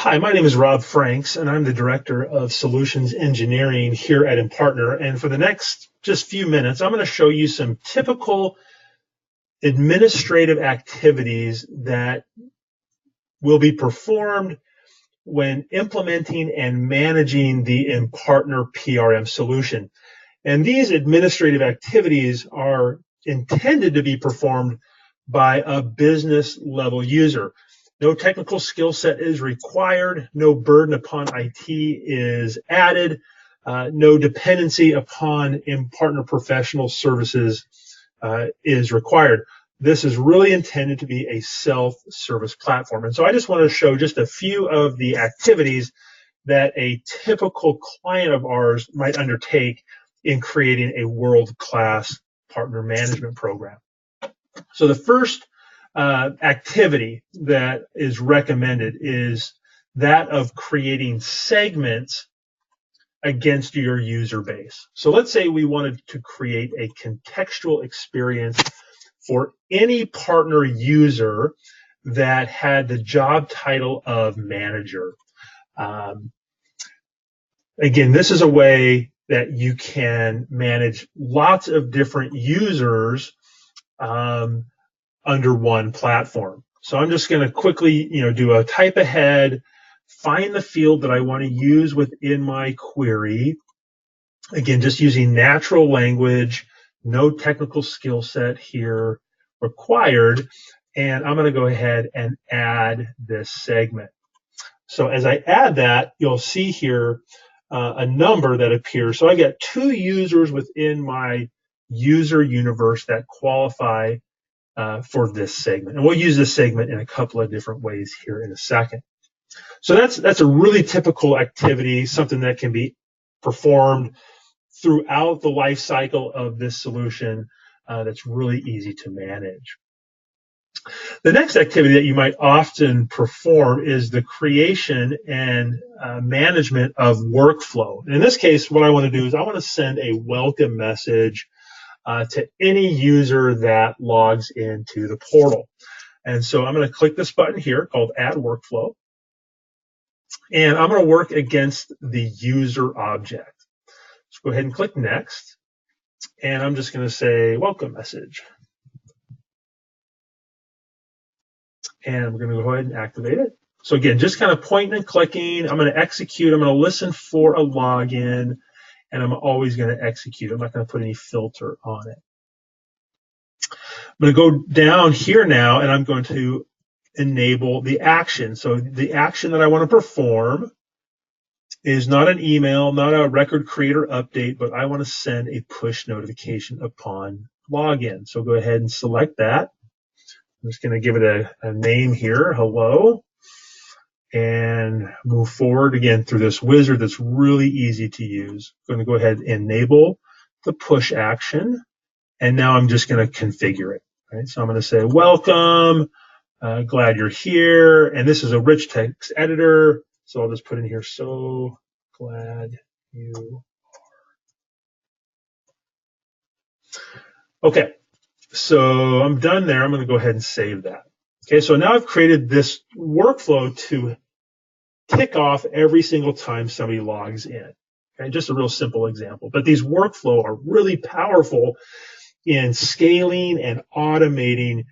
Hi, my name is Robb Franks, and I'm the Director of Solutions Engineering here at Impartner. And for the next just few minutes, I'm going to show you some typical administrative activities that will be performed when implementing and managing the Impartner PRM solution. And these administrative activities are intended to be performed by a business level user. No technical skill set is required. No burden upon IT is added. No dependency upon Impartner professional services is required. This is really intended to be a self-service platform. And so I just want to show just a few of the activities that a typical client of ours might undertake in creating a world-class partner management program. So the first activity that is recommended is that of creating segments against your user base. So let's say we wanted to create a contextual experience for any partner user that had the job title of manager. Again, this is a way that you can manage lots of different users under one platform. So I'm just going to quickly, do a type ahead, find the field that I want to use within my query. Again, just using natural language, no technical skill set here required. And I'm going to go ahead and add this segment. So as I add that, you'll see here a number that appears. So I got 2 users within my user universe that qualify for this segment. And we'll use this segment in a couple of different ways here in a second. So that's a really typical activity, something that can be performed throughout the life cycle of this solution that's really easy to manage. The next activity that you might often perform is the creation and management of workflow. In this case, what I want to do is I want to send a welcome message to any user that logs into the portal. And so I'm going to click this button here called Add Workflow. And I'm going to work against the user object. So go ahead and click Next. And I'm just going to say Welcome Message. And we're going to go ahead and activate it. So again, just kind of pointing and clicking. I'm going to execute. I'm going to listen for a login. And I'm always going to execute. I'm not going to put any filter on it. I'm going to go down here now, and I'm going to enable the action. So the action that I want to perform is not an email, not a record creator update, but I want to send a push notification upon login. So go ahead and select that. I'm just going to give it a name here, hello, and move forward again through this wizard that's really easy to use. I'm going to go ahead and enable the push action, and now I'm just going to configure it. Right? So I'm going to say, welcome, glad you're here, and this is a rich text editor, so I'll just put in here, so glad you are. Okay. So I'm done there. I'm going to go ahead and save that. Okay, so now I've created this workflow to tick off every single time somebody logs in. Okay, just a real simple example. But these workflow are really powerful in scaling and automating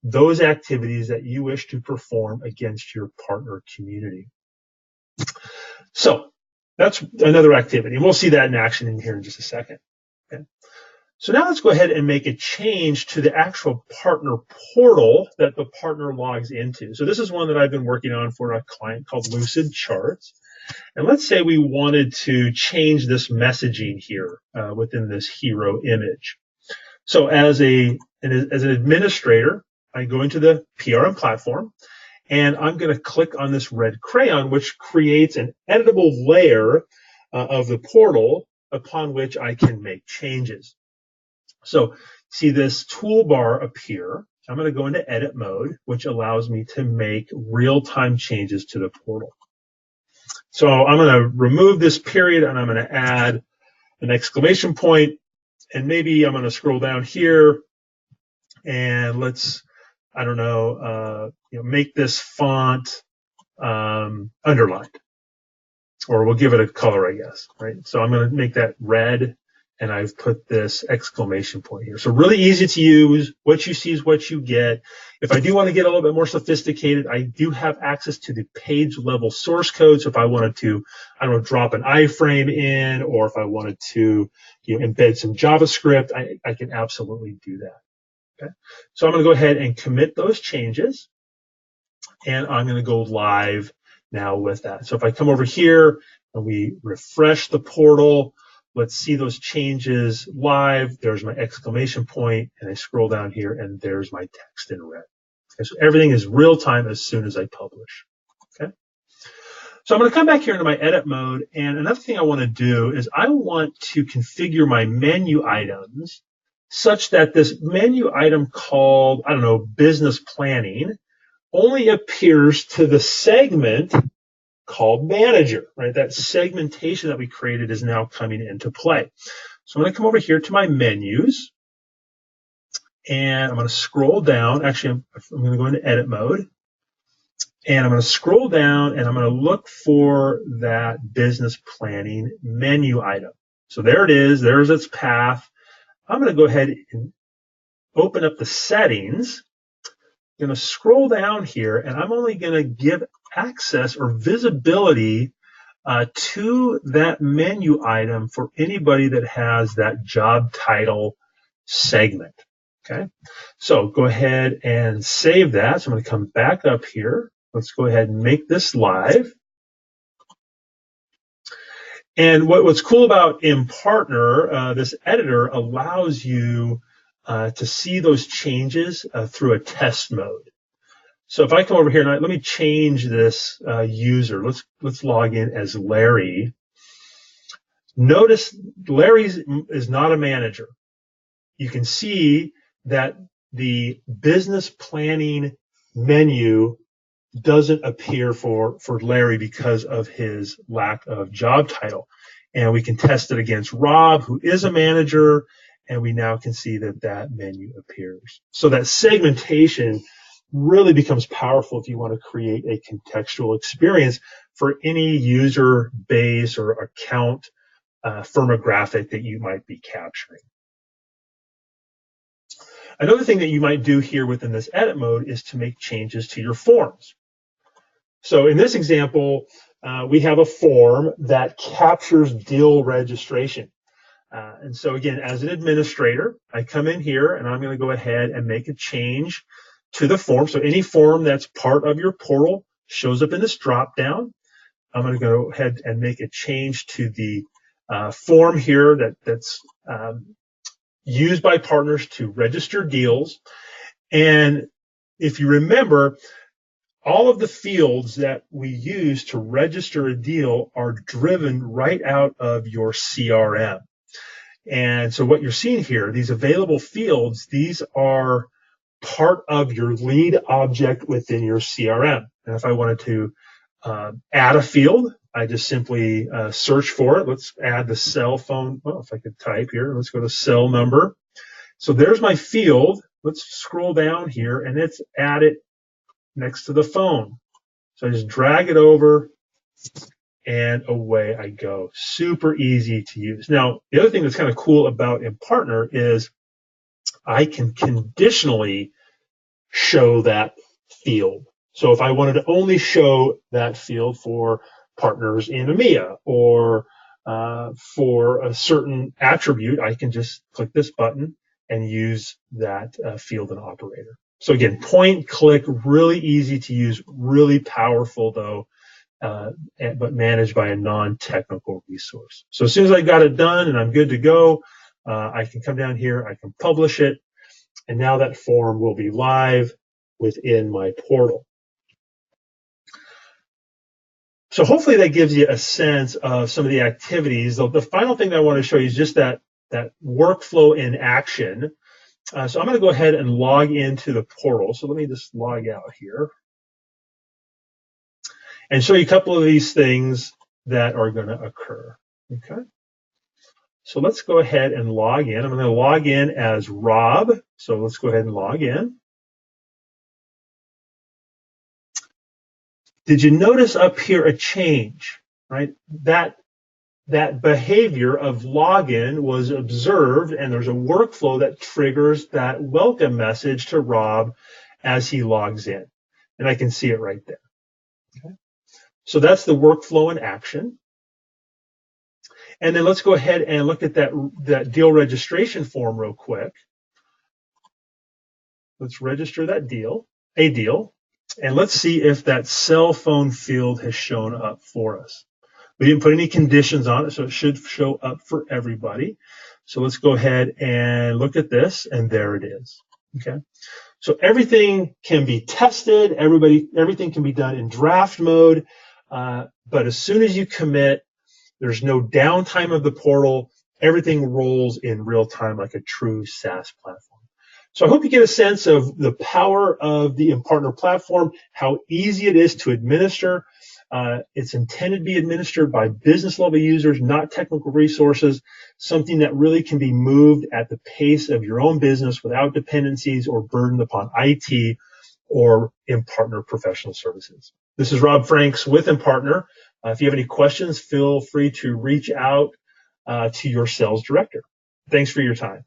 those activities that you wish to perform against your partner community. So that's another activity. And we'll see that in action in here in just a second. Okay. So now let's go ahead and make a change to the actual partner portal that the partner logs into. So this is one that I've been working on for a client called Lucid Charts. And let's say we wanted to change this messaging here within this hero image. So as an administrator, I go into the PRM platform, and I'm going to click on this red crayon, which creates an editable layer of the portal upon which I can make changes. So see this toolbar appear. I'm going to go into edit mode, which allows me to make real-time changes to the portal. So I'm going to remove this period, and I'm going to add an exclamation point, and maybe I'm going to scroll down here, and let's, I don't know, make this font underlined, or we'll give it a color, I guess, right? So I'm going to make that red, and I've put this exclamation point here. So really easy to use. What you see is what you get. If I do want to get a little bit more sophisticated, I do have access to the page level source code. So if I wanted to, I don't know, drop an iframe in, or if I wanted to, embed some JavaScript, I can absolutely do that. Okay. So I'm going to go ahead and commit those changes, and I'm going to go live now with that. So if I come over here and we refresh the portal, let's see those changes live. There's my exclamation point, and I scroll down here, and there's my text in red. Okay, so everything is real time as soon as I publish. Okay. So I'm going to come back here into my edit mode, and another thing I want to do is I want to configure my menu items such that this menu item called, I don't know, business planning only appears to the segment called manager, right? That segmentation that we created is now coming into play. So I'm going to come over here to my menus, and I'm going to scroll down. Actually, I'm going to go into edit mode, and I'm going to scroll down, and I'm going to look for that business planning menu item. So there it is. There's its path. I'm going to go ahead and open up the settings. I'm going to scroll down here, and I'm only going to give access or visibility to that menu item for anybody that has that job title segment. Okay, so go ahead and save that. So I'm going to come back up here. Let's go ahead and make this live. And what's cool about Impartner, this editor allows you to see those changes through a test mode. So if I come over here, and let me change this user. Let's log in as Larry. Notice Larry is not a manager. You can see that the business planning menu doesn't appear for Larry because of his lack of job title. And we can test it against Rob, who is a manager, and we now can see that that menu appears. So that segmentation really becomes powerful if you want to create a contextual experience for any user base or account firmographic that you might be capturing. Another thing that you might do here within this edit mode is to make changes to your forms. So in this example, we have a form that captures deal registration. And so again, as an administrator, I come in here and I'm going to go ahead and make a change to the form. So any form that's part of your portal shows up in this drop down. I'm going to go ahead and make a change to the form here that's used by partners to register deals. And if you remember, all of the fields that we use to register a deal are driven right out of your CRM. And so what you're seeing here, these available fields, these are part of your lead object within your CRM. And if I wanted to add a field, I just simply search for it. Let's add the cell phone. Well, if I could type here, let's go to cell number. So there's my field. Let's scroll down here, and it's added next to the phone. So I just drag it over, and away I go. Super easy to use. Now, the other thing that's kind of cool about Impartner is I can conditionally show that field. So if I wanted to only show that field for partners in EMEA or for a certain attribute, I can just click this button and use that field and operator. So again, point, click, really easy to use, really powerful though, but managed by a non-technical resource. So as soon as I got it done and I'm good to go, I can come down here, I can publish it, and now that form will be live within my portal. So hopefully that gives you a sense of some of the activities. The final thing that I want to show you is just that workflow in action. So I'm going to go ahead and log into the portal. So let me just log out here and show you a couple of these things that are going to occur. Okay. So let's go ahead and log in. I'm going to log in as Rob. So let's go ahead and log in. Did you notice up here a change, right? That behavior of login was observed, and there's a workflow that triggers that welcome message to Rob as he logs in. And I can see it right there. Okay. So that's the workflow in action. And then let's go ahead and look at that deal registration form real quick. Let's register that deal, and let's see if that cell phone field has shown up for us. We didn't put any conditions on it, so it should show up for everybody. So let's go ahead and look at this, and there it is. Okay. So everything can be tested. Everything can be done in draft mode. But as soon as you commit, there's no downtime of the portal. Everything rolls in real time like a true SaaS platform. So I hope you get a sense of the power of the Impartner platform, how easy it is to administer. It's intended to be administered by business level users, not technical resources, something that really can be moved at the pace of your own business without dependencies or burden upon IT or Impartner professional services. This is Robb Franks with Impartner. If you have any questions, feel free to reach out to your sales director. Thanks for your time.